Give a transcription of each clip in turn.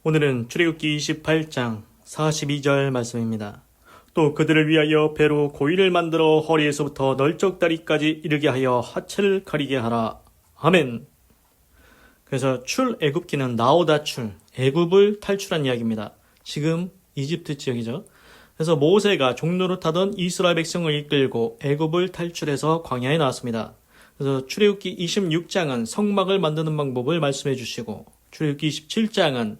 오늘은 출애굽기 28장 42절 말씀입니다. 또 그들을 위하여 배로 고이를 만들어 허리에서부터 널쩍다리까지 이르게 하여 하체를 가리게 하라. 아멘. 그래서 출애굽기는 나오다 애굽을 탈출한 이야기입니다. 지금 이집트 지역이죠. 그래서 모세가 종로를 타던 이스라엘 백성을 이끌고 애굽을 탈출해서 광야에 나왔습니다. 그래서 출애굽기 26장은 성막을 만드는 방법을 말씀해 주시고, 출애굽기 27장은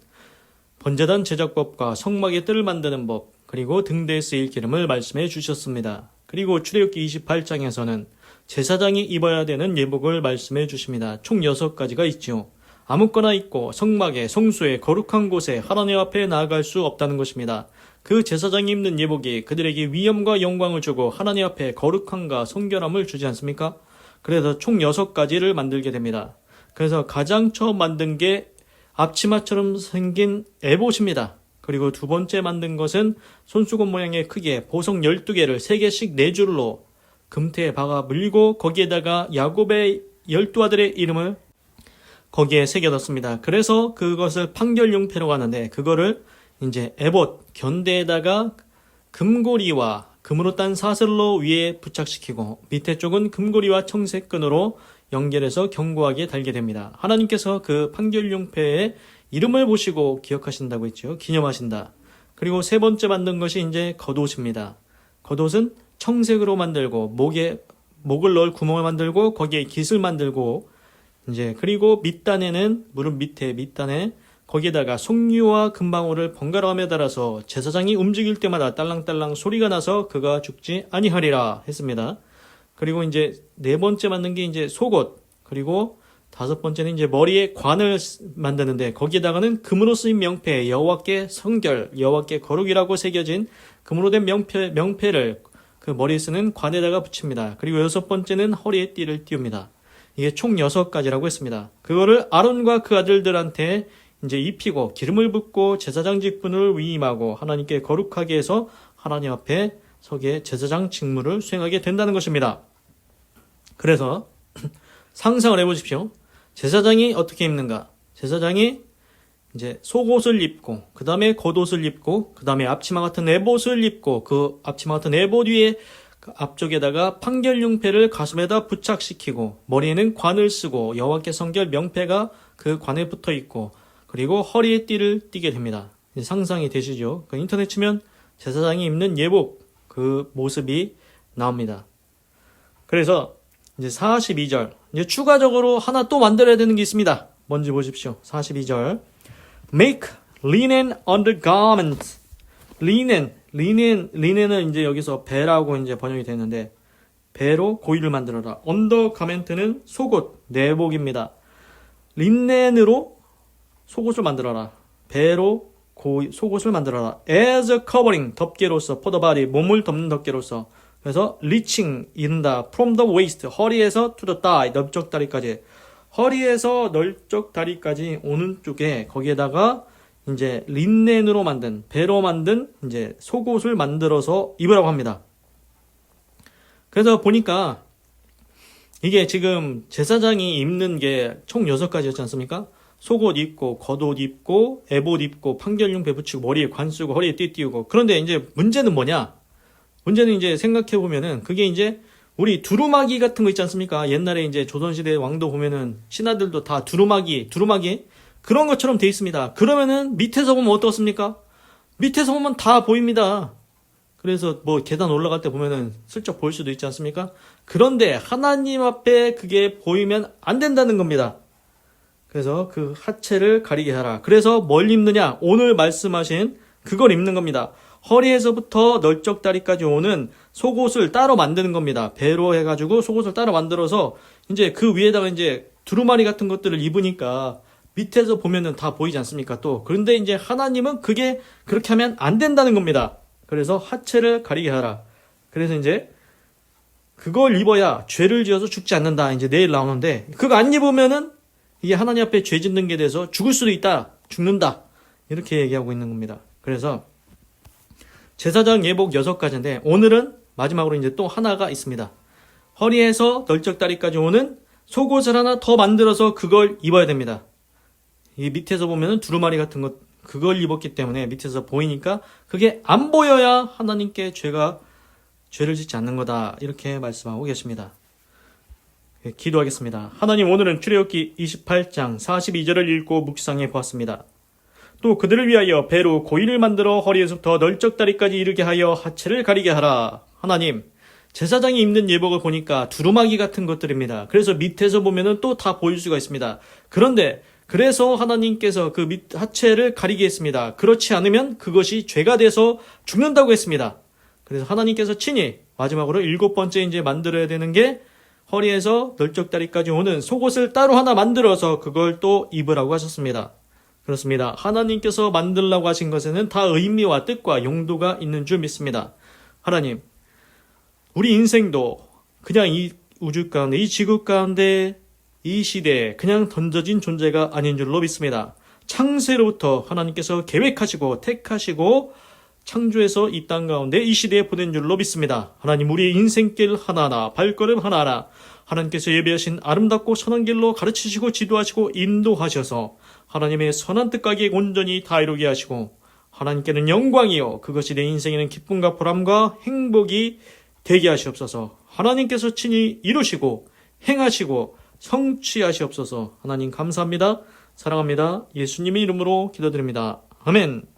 번제단 제작법과 성막의 뜰을 만드는 법, 그리고 등대에 쓰일 기름을 말씀해 주셨습니다. 그리고 출애굽기 28장에서는 제사장이 입어야 되는 예복을 말씀해 주십니다. 총 6가지가 있죠. 아무거나 입고 성막에, 성소에, 거룩한 곳에 하나님 앞에 나아갈 수 없다는 것입니다. 그 제사장이 입는 예복이 그들에게 위엄과 영광을 주고 하나님 앞에 거룩함과 성결함을 주지 않습니까? 그래서 총 6가지를 만들게 됩니다. 그래서 가장 처음 만든 게 앞치마처럼 생긴 에봇입니다. 그리고 두 번째 만든 것은 손수건 모양의 크게 보석 12개를 3개씩 4줄로 금태에 박아 물고 거기에다가 야곱의 12아들의 이름을 거기에 새겨뒀습니다. 그래서 그것을 판결용패로 하는데, 그거를 이제 에봇 견대에다가 금고리와 금으로 딴 사슬로 위에 부착시키고 밑에 쪽은 금고리와 청색끈으로 연결해서 견고하게 달게 됩니다. 하나님께서 그 판결용패의 이름을 보시고 기억하신다고 했죠. 기념하신다. 그리고 세 번째 만든 것이 이제 겉옷입니다. 겉옷은 청색으로 만들고 목을 넣을 구멍을 만들고 거기에 깃을 만들고, 이제 그리고 밑단에는 무릎 밑단에 거기에다가 석류와 금방울을 번갈아 매달아서 제사장이 움직일 때마다 딸랑딸랑 소리가 나서 그가 죽지 아니하리라 했습니다. 그리고 이제 네 번째 만든 게 이제 속옷, 그리고 다섯 번째는 이제 머리에 관을 만드는데 거기에다가는 금으로 쓰인 명패, 여호와께 성결, 여호와께 거룩이라고 새겨진 금으로 된 명패를 그 머리에 쓰는 관에다가 붙입니다. 그리고 여섯 번째는 허리에 띠를 띄웁니다. 이게 총 6가지라고 했습니다. 그거를 아론과 그 아들들한테 이제 입히고 기름을 붓고 제사장 직분을 위임하고 하나님께 거룩하게 해서 하나님 앞에 서게 제사장 직무를 수행하게 된다는 것입니다. 그래서 상상을 해보십시오. 제사장이 어떻게 입는가? 제사장이 이제 속옷을 입고, 그 다음에 겉옷을 입고, 그 다음에 앞치마 같은 에봇을 입고, 그 앞치마 같은 에봇 위에 그 앞쪽에다가 판결용패를 가슴에다 부착시키고, 머리에는 관을 쓰고, 여호와께 성결 명패가 그 관에 붙어 있고, 그리고 허리에 띠를 띠게 됩니다. 상상이 되시죠? 그 인터넷 치면 제사장이 입는 예복, 그 모습이 나옵니다. 그래서 이제 42절, 이제 추가적으로 하나 또 만들어야 되는 게 있습니다. 뭔지 보십시오. 42절. Make linen undergarments. 리넨은 이제 여기서 배라고 이제 번역이 됐는데, 배로 고이를 만들어라. 언더가멘트는 속옷, 내복입니다. 린넨으로 속옷을 만들어라. 배로 속옷을 만들어라. As a covering, 덮개로서, for the body, 몸을 덮는 덮개로서. 그래서 reaching, 이른다. From the waist, 허리에서 to the thigh, 넓적 다리까지. 허리에서 넓적 다리까지 오는 쪽에 거기에다가 이제 린넨으로 만든, 배로 만든 이제 속옷을 만들어서 입으라고 합니다. 그래서 보니까 이게 지금 제사장이 입는 게 총 6가지였지 않습니까? 속옷 입고, 겉옷 입고, 에봇 입고, 판결용패 붙이고, 머리에 관 쓰고, 허리에 띠 띄우고. 그런데 이제 문제는 뭐냐? 문제는 이제 생각해보면은 그게 이제 우리 두루마기 같은 거 있지 않습니까? 옛날에 이제 조선시대 왕도 보면은 신하들도 다 두루마기 그런 것처럼 돼 있습니다. 그러면은 밑에서 보면 어떻습니까? 밑에서 보면 다 보입니다. 그래서 뭐 계단 올라갈 때 보면은 슬쩍 보일 수도 있지 않습니까? 그런데 하나님 앞에 그게 보이면 안 된다는 겁니다. 그래서 그 하체를 가리게 하라. 그래서 뭘 입느냐? 오늘 말씀하신 그걸 입는 겁니다. 허리에서부터 널쩍 다리까지 오는 속옷을 따로 만드는 겁니다. 배로 해가지고 속옷을 따로 만들어서 이제 그 위에다가 이제 두루마리 같은 것들을 입으니까 밑에서 보면은 다 보이지 않습니까? 또 그런데 이제 하나님은 그게 그렇게 하면 안 된다는 겁니다. 그래서 하체를 가리게 하라. 그래서 이제 그걸 입어야 죄를 지어서 죽지 않는다. 이제 내일 나오는데 그거 안 입으면은 이게 하나님 앞에 죄 짓는 게 돼서 죽을 수도 있다. 죽는다. 이렇게 얘기하고 있는 겁니다. 그래서 제사장 예복 6가지인데 오늘은 마지막으로 이제 또 하나가 있습니다. 허리에서 널쩍다리까지 오는 속옷을 하나 더 만들어서 그걸 입어야 됩니다. 이 밑에서 보면은 두루마리 같은 것 그걸 입었기 때문에 밑에서 보이니까 그게 안 보여야 하나님께 죄를 짓지 않는 거다. 이렇게 말씀하고 계십니다. 기도하겠습니다. 하나님, 오늘은 출애굽기 28장 42절을 읽고 묵상해 보았습니다. 또 그들을 위하여 배로 고인을 만들어 허리에서부터 널쩍다리까지 이르게 하여 하체를 가리게 하라. 하나님, 제사장이 입는 예복을 보니까 두루마기 같은 것들입니다. 그래서 밑에서 보면은 또 다 보일 수가 있습니다. 그런데 그래서 하나님께서 그 하체를 가리게 했습니다. 그렇지 않으면 그것이 죄가 돼서 죽는다고 했습니다. 그래서 하나님께서 친히 마지막으로 7번째 이제 만들어야 되는 게 허리에서 널쩍다리까지 오는 속옷을 따로 하나 만들어서 그걸 또 입으라고 하셨습니다. 그렇습니다. 하나님께서 만들라고 하신 것에는 다 의미와 뜻과 용도가 있는 줄 믿습니다. 하나님, 우리 인생도 그냥 이 우주 가운데, 이 지구 가운데, 이 시대에 그냥 던져진 존재가 아닌 줄로 믿습니다. 창세로부터 하나님께서 계획하시고 택하시고 창조해서 이 땅 가운데 이 시대에 보낸 줄로 믿습니다. 하나님, 우리의 인생길 하나하나, 발걸음 하나하나 하나님께서 예비하신 아름답고 선한 길로 가르치시고 지도하시고 인도하셔서 하나님의 선한 뜻과 계획 온전히 다 이루게 하시고 하나님께는 영광이요 그것이 내 인생에는 기쁨과 보람과 행복이 되게 하시옵소서. 하나님께서 친히 이루시고 행하시고 성취하시옵소서. 하나님 감사합니다. 사랑합니다. 예수님의 이름으로 기도드립니다. 아멘.